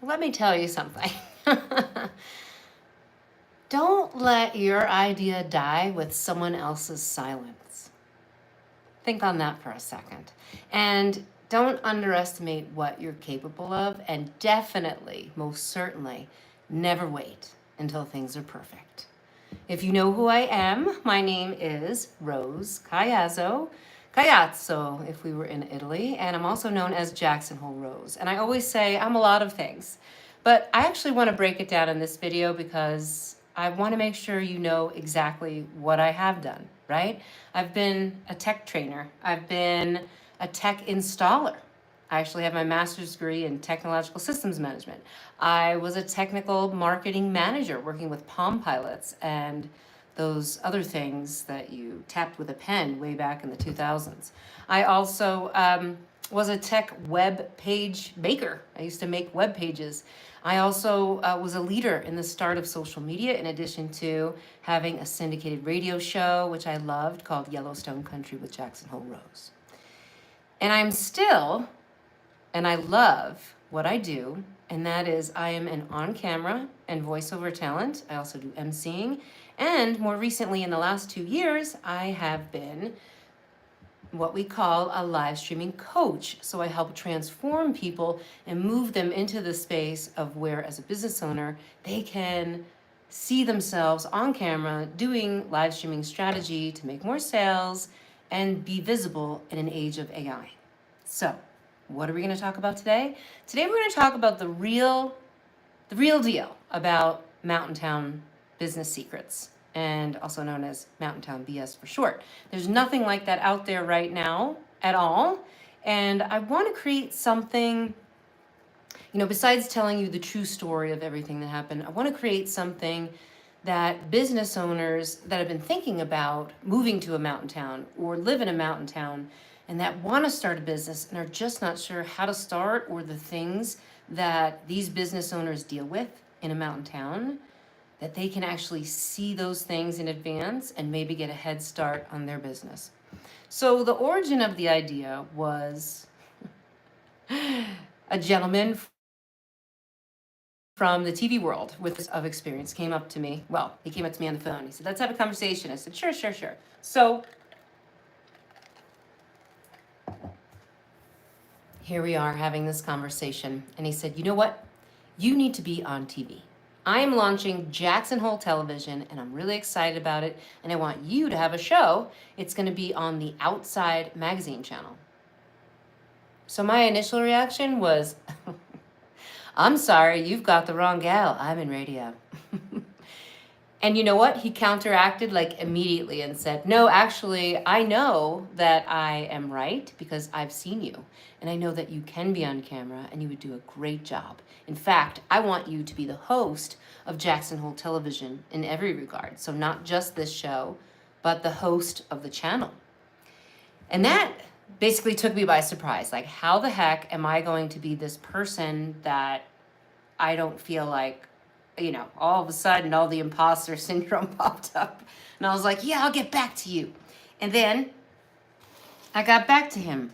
let me tell you something. Don't let your idea die with someone else's silence. Think on that for a second. And don't underestimate what you're capable of, and definitely, most certainly, never wait until things are perfect. If you know who I am, my name is Rose Caiazzo, if we were in Italy, and I'm also known as Jackson Hole Rose. And I always say I'm a lot of things, but I actually want to break it down in this video because I want to make sure you know exactly what I have done, right? I've been a tech trainer. I've been a tech installer. I actually have my master's degree in technological systems management. I was a technical marketing manager working with Palm Pilots and those other things that you tapped with a pen way back in the 2000s. I also was a tech web page maker. I used to make web pages. I also was a leader in the start of social media, in addition to having a syndicated radio show, which I loved, called Yellowstone Country with Jackson Hole Rose. And I'm still, and I love what I do, and that is I am an on-camera and voiceover talent. I also do emceeing, and more recently, in the last 2 years, I have been what we call a live streaming coach. So I help transform people and move them into the space of where, as a business owner, they can see themselves on camera doing live streaming strategy to make more sales and be visible in an age of AI. So, what are we going to talk about today? Today we're going to talk about the real deal about Mountain Town business secrets, and also known as Mountain Town BS for short. There's nothing like that out there right now at all. And I want to create something, besides telling you the true story of everything that happened, I want to create something that business owners that have been thinking about moving to a mountain town or live in a mountain town and that want to start a business and are just not sure how to start, or the things that these business owners deal with in a mountain town, that they can actually see those things in advance and maybe get a head start on their business. So the origin of the idea was a gentleman from the TV world with of experience came up to me. Well, he came up to me on the phone. He said, let's have a conversation. I said, sure. So here we are having this conversation. And he said, you know what? You need to be on TV. I am launching Jackson Hole Television, and I'm really excited about it. And I want you to have a show. It's going to be on the Outside magazine channel. So my initial reaction was, I'm sorry, you've got the wrong gal. I'm in radio. And you know what? He counteracted like immediately and said, no, actually, I know that I am right because I've seen you. And I know that you can be on camera and you would do a great job. In fact, I want you to be the host of Jackson Hole Television in every regard. So not just this show, but the host of the channel. And that basically took me by surprise. Like, how the heck am I going to be this person that I don't feel like, all of a sudden all the imposter syndrome popped up. And I was like, yeah, I'll get back to you. And then I got back to him.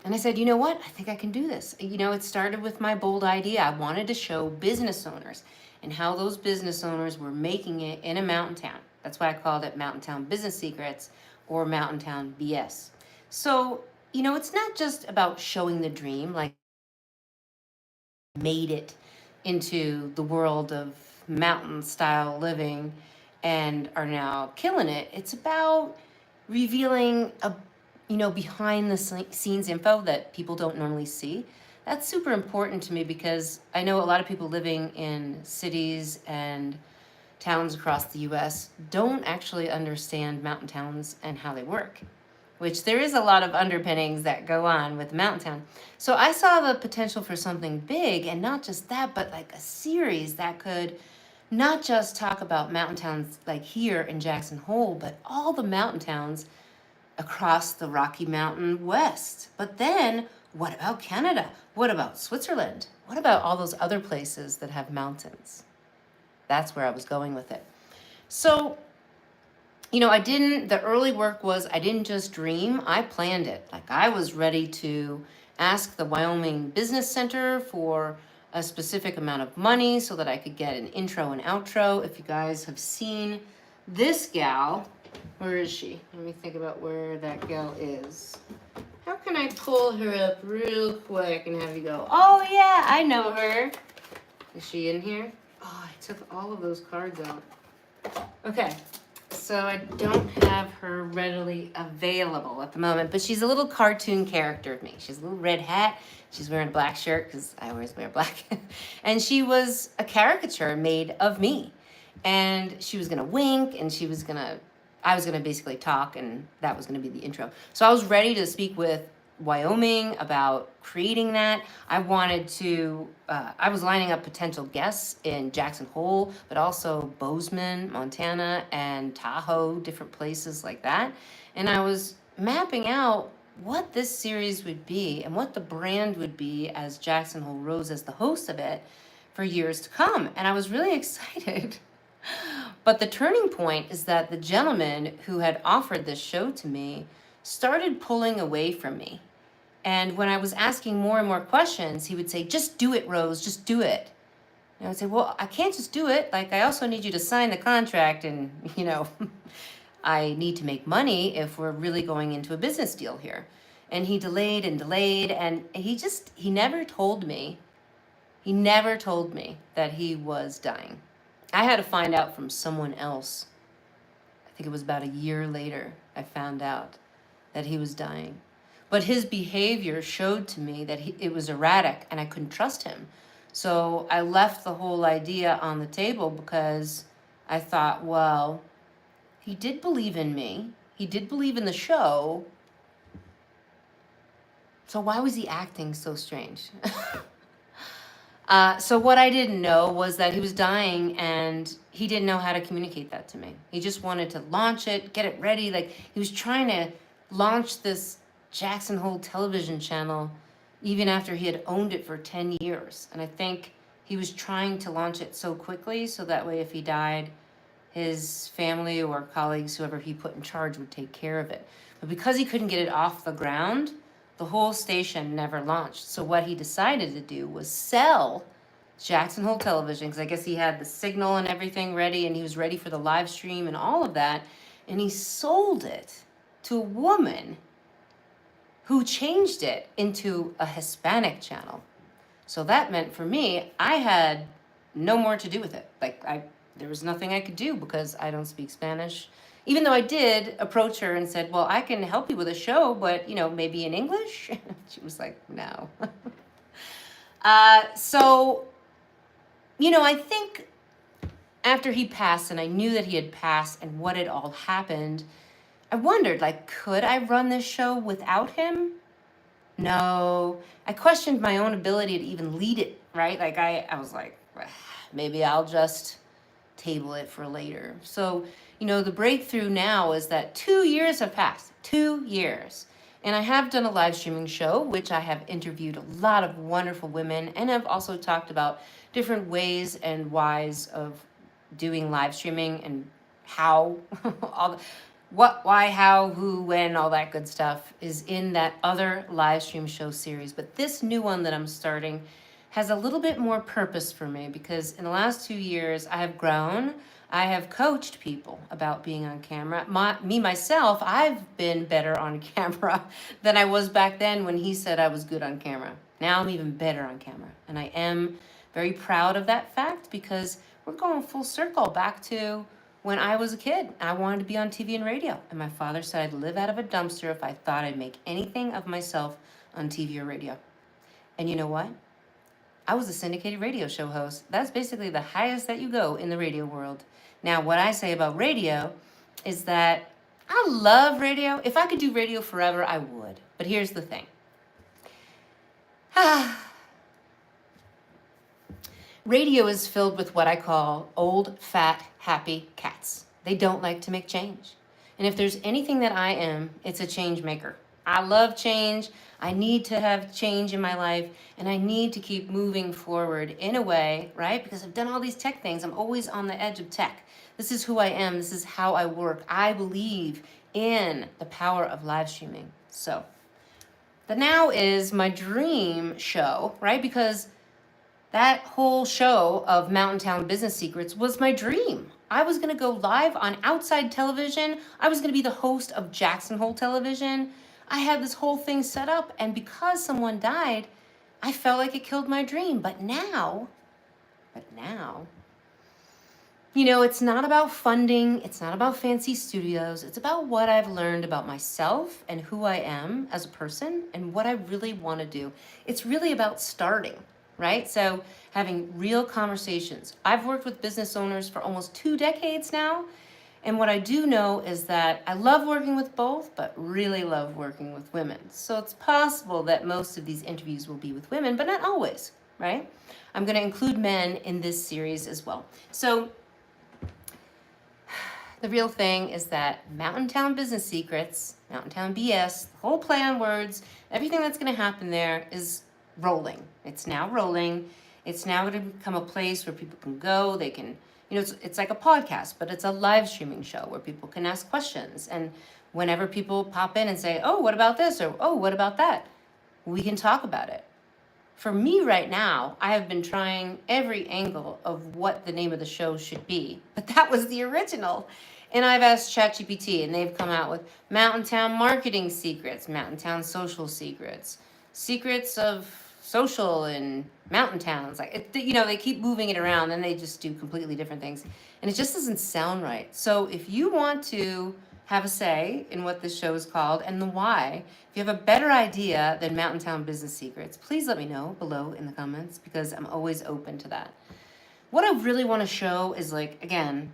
And I said, you know what? I think I can do this. It started with my bold idea. I wanted to show business owners and how those business owners were making it in a mountain town. That's why I called it Mountain Town Business Secrets or Mountain Town BS. So, it's not just about showing the dream, like made it into the world of mountain style living and are now killing it. It's about revealing behind the scenes info that people don't normally see. That's super important to me because I know a lot of people living in cities and towns across the US don't actually understand mountain towns and how they work, which there is a lot of underpinnings that go on with mountain town. So I saw the potential for something big, and not just that, but like a series that could not just talk about mountain towns like here in Jackson Hole, but all the mountain towns across the Rocky Mountain West. But then what about Canada? What about Switzerland? What about all those other places that have mountains? That's where I was going with it. So, the early work was, I didn't just dream, I planned it. Like, I was ready to ask the Wyoming Business Center for a specific amount of money so that I could get an intro and outro. If you guys have seen this gal, where is she? Let me think about where that gal is. How can I pull her up real quick and have you go, oh yeah, I know her. Is she in here? Oh, I took all of those cards out. Okay, so I don't have her readily available at the moment, but she's a little cartoon character of me. She's a little red hat. She's wearing a black shirt because I always wear black. And she was a caricature made of me. And she was going to wink, and I was going to basically talk, and that was going to be the intro. So I was ready to speak with Wyoming about creating that. I was lining up potential guests in Jackson Hole, but also Bozeman, Montana, and Tahoe, different places like that. And I was mapping out what this series would be and what the brand would be as Jackson Hole Rose as the host of it for years to come. And I was really excited. But the turning point is that the gentleman who had offered this show to me started pulling away from me. And when I was asking more and more questions, he would say, just do it, Rose, just do it. And I would say, well, I can't just do it. Like, I also need you to sign the contract and, I need to make money if we're really going into a business deal here. And he delayed and delayed, and he never told me that he was dying. I had to find out from someone else. I think it was about a year later, I found out that he was dying. But his behavior showed to me that it was erratic and I couldn't trust him. So I left the whole idea on the table because I thought, well, he did believe in me. He did believe in the show. So why was he acting so strange? So what I didn't know was that he was dying and he didn't know how to communicate that to me. He just wanted to launch it, get it ready. Like, he was trying to launch this Jackson Hole television channel even after he had owned it for 10 years. And I think he was trying to launch it so quickly so that way if he died, his family or colleagues, whoever he put in charge, would take care of it. But because he couldn't get it off the ground, the whole station never launched. So what he decided to do was sell Jackson Hole Television, because I guess he had the signal and everything ready, and he was ready for the live stream and all of that. And he sold it to a woman who changed it into a Hispanic channel. So that meant for me, I had no more to do with it. There was nothing I could do because I don't speak Spanish. Even though I did approach her and said, well, I can help you with a show, but, maybe in English? She was like, no. So, I think after he passed and I knew that he had passed and what had all happened, I wondered, could I run this show without him? No. I questioned my own ability to even lead it, right? I was like, maybe I'll just table it for later. So, the breakthrough now is that 2 years have passed. 2 years. And I have done a live streaming show, which I have interviewed a lot of wonderful women, and I've also talked about different ways and whys of doing live streaming and how, why, how, who, when, all that good stuff is in that other live stream show series. But this new one that I'm starting has a little bit more purpose for me because in the last 2 years, I have grown. I have coached people about being on camera. Myself, I've been better on camera than I was back then when he said I was good on camera. Now I'm even better on camera. And I am very proud of that fact because we're going full circle back to when I was a kid. I wanted to be on TV and radio. And my father said I'd live out of a dumpster if I thought I'd make anything of myself on TV or radio. And you know what? I was a syndicated radio show host. That's basically the highest that you go in the radio world. Now, what I say about radio is that I love radio. If I could do radio forever, I would. But here's the thing. Radio is filled with what I call old, fat, happy cats. They don't like to make change. And if there's anything that I am, it's a change maker. I love change. I need to have change in my life, and I need to keep moving forward in a way, right? Because I've done all these tech things. I'm always on the edge of tech. This is who I am. This is how I work. I believe in the power of live streaming. So the now is my dream show, right? Because That whole show of Mountain Town Business Secrets was my dream. I was going to go live on Outside Television. I was going to be the host of Jackson Hole Television. I had this whole thing set up, and because someone died, I felt like it killed my dream. But now, it's not about funding. It's not about fancy studios. It's about what I've learned about myself and who I am as a person and what I really want to do. It's really about starting, right? So having real conversations. I've worked with business owners for almost 2 decades now. And what I do know is that I love working with both, but really love working with women. So it's possible that most of these interviews will be with women, but not always, right? I'm going to include men in this series as well. So the real thing is that Mountain Town Business Secrets, Mountain Town BS, the whole play on words, everything that's going to happen there is rolling. It's now rolling. It's now going to become a place where people can go. They can, it's like a podcast, but it's a live streaming show where people can ask questions. And whenever people pop in and say, oh, what about this? Or, oh, what about that? We can talk about it. For me right now, I have been trying every angle of what the name of the show should be, but that was the original. And I've asked ChatGPT, and they've come out with Mountain Town Marketing Secrets, Mountain Town Social Secrets, Secrets of Social in Mountain Towns. They keep moving it around, and they just do completely different things. And it just doesn't sound right. So if you want to have a say in what this show is called and the why, if you have a better idea than Mountain Town Business Secrets, please let me know below in the comments, because I'm always open to that. What I really want to show is, again,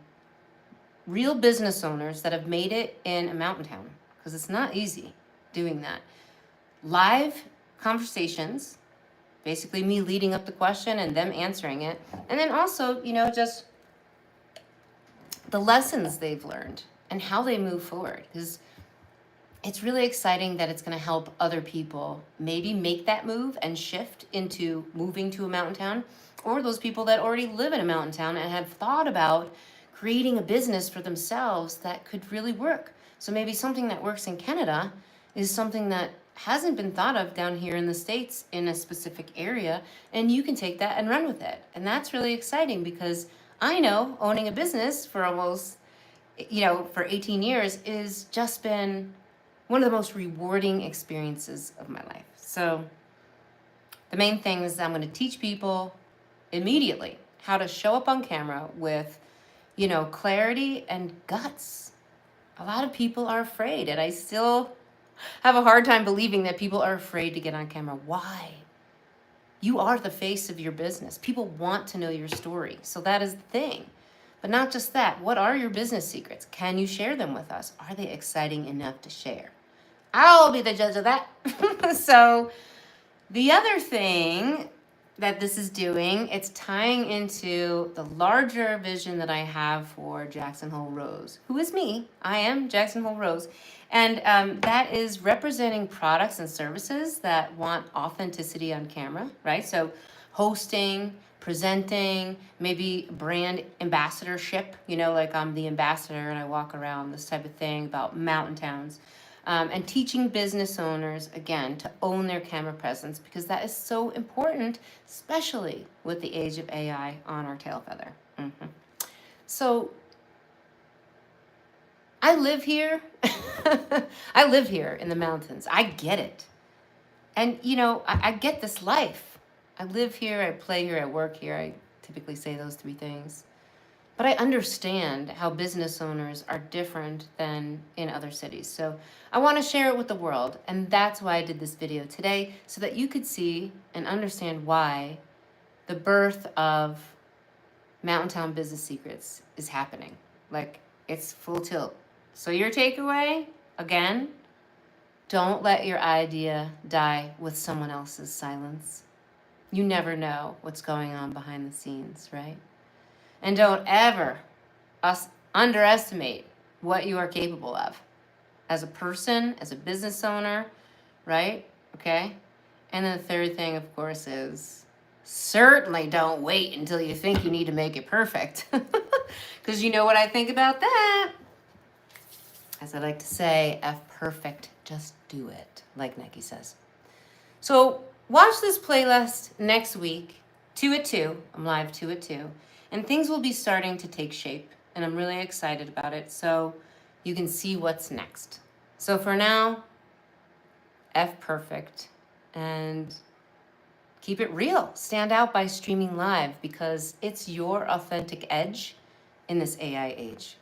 real business owners that have made it in a mountain town, because it's not easy doing that. Live conversations, basically me leading up the question and them answering it. And then also, just the lessons they've learned and how they move forward. Because it's really exciting that it's going to help other people maybe make that move and shift into moving to a mountain town, or those people that already live in a mountain town and have thought about creating a business for themselves that could really work. So maybe something that works in Canada is something that hasn't been thought of down here in the States in a specific area, and you can take that and run with it. And that's really exciting, because I know owning a business for almost, for 18 years is just been one of the most rewarding experiences of my life. So the main thing is I'm going to teach people immediately how to show up on camera with, clarity and guts. A lot of people are afraid, and I still have a hard time believing that people are afraid to get on camera. Why? You are the face of your business. People want to know your story. So that is the thing. But not just that. What are your business secrets? Can you share them with us? Are they exciting enough to share? I'll be the judge of that. So the other thing that this is doing, it's tying into the larger vision that I have for Jackson Hole Rose, who is me. I am Jackson Hole Rose. And that is representing products and services that want authenticity on camera, right? So hosting, presenting, maybe brand ambassadorship, like I'm the ambassador and I walk around, this type of thing about mountain towns. And teaching business owners, again, to own their camera presence, because that is so important, especially with the age of AI on our tail feather. So I live here. I live here in the mountains. I get it. And, I get this life. I live here, I play here, I work here. I typically say those 3 things. But I understand how business owners are different than in other cities. So I want to share it with the world. And that's why I did this video today, so that you could see and understand why the birth of Mountain Town Business Secrets is happening. It's full tilt. So your takeaway, again, don't let your idea die with someone else's silence. You never know what's going on behind the scenes, right? And don't ever underestimate what you are capable of as a person, as a business owner, right? Okay? And then the third thing, of course, is certainly don't wait until you think you need to make it perfect. Because you know what I think about that? As I like to say, F perfect, just do it, like Nike says. So watch this playlist next week. 2 at 2. I'm live 2 at 2. And things will be starting to take shape. And I'm really excited about it. So you can see what's next. So for now, F perfect. And keep it real. Stand out by streaming live because it's your authentic edge in this AI age.